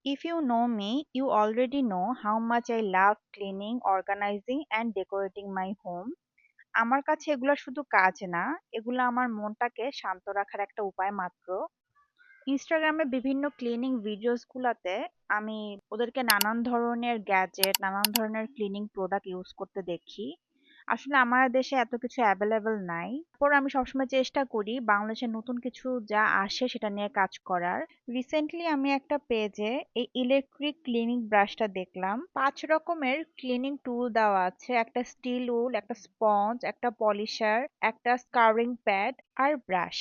If you know me, you already know how much I love cleaning, organizing and decorating my home. আমার কাছে এগুলো শুধু কাজ না, এগুলো আমার মনটাকে শান্ত রাখার একটা উপায় মাত্র। ইনস্টাগ্রামে বিভিন্ন ক্লিনিং ভিডিওস গুলাতে আমি ওদেরকে নানান ধরনের গ্যাজেট, নানান ধরনের ক্লিনিং প্রোডাক্ট ইউজ করতে দেখি। আসলে আমার দেশে এত কিছু অ্যাভেলেবল নাই। তারপর আমি সবসময় চেষ্টা করি বাংলাদেশের নতুন কিছু যা আসে সেটা নিয়ে কাজ করার। রিসেন্টলি আমি একটা পেজে এই ইলেকট্রিক ক্লিনিং ব্রাশটা দেখলাম। ৫ রকমের ক্লিনিং টুল দেওয়া আছে, একটা স্টিল উল, একটা স্পঞ্জ, একটা পলিশার, একটা স্কারিং প্যাড আর ব্রাশ।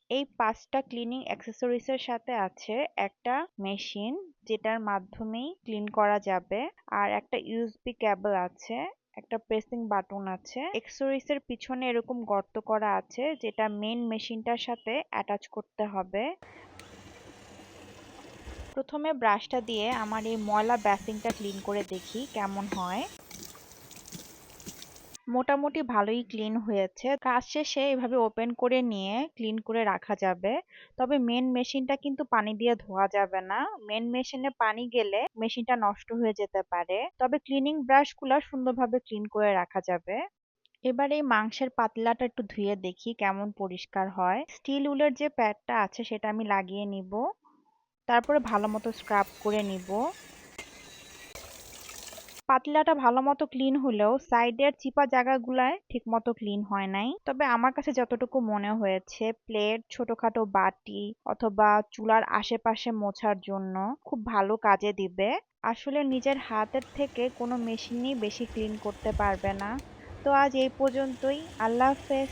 এই ৫টা ক্লিনিং অ্যাক্সেসরিজ এর সাথে আছে একটা মেশিন যেটার মাধ্যমেই ক্লিন করা যাবে, আর একটা ইউএসবি কেবল আছে, একটা প্রেসিং বাটন আছে। অ্যাক্সেসরিজ এর পিছনে এরকম গর্ত করা আছে যেটা মেইন মেশিনটার সাথে অ্যাটাচ করতে হবে। প্রথমে ব্রাশটা দিয়ে আমার এই ময়লা বেসিনটা ক্লিন করে দেখি কেমন হয়। মোটামুটি ভালোই ক্লিন হয়েছে। কাজ শেষে এভাবে ওপেন করে নিয়ে ক্লিন করে রাখা যাবে। তবে মেন মেশিনটা কিন্তু পানি দিয়ে ধোয়া যাবে না। মেন মেশিনে পানি গেলে মেশিনটা নষ্ট হয়ে যেতে পারে। তবে ক্লিনিং ব্রাশগুলা সুন্দরভাবে ক্লিন করে রাখা যাবে। এবার এই মাংসের পাতলাটা একটু ধুয়ে দেখি কেমন পরিষ্কার হয়। স্টিল উলের যে প্যাডটা আছে সেটা আমি লাগিয়ে নিব। তারপরে ভালো মতো স্ক্রাব করে নিব। পাতিলাটা ভালোমতো ক্লিন হলেও সাইডের চিপা জায়গাগুলায় ঠিকমতো ক্লিন হয় নাই। তবে আমার কাছে যতটুকু মনে হয়েছে প্লেট, ছোটখাটো বাটি অথবা চুলার আশেপাশে মোছার জন্য খুব ভালো কাজে দিবে। আসলে নিজের হাতের থেকে কোনো মেশিনই বেশি ক্লিন করতে পারবে না। তো আজ এই পর্যন্তই। আল্লাহ হাফেজ।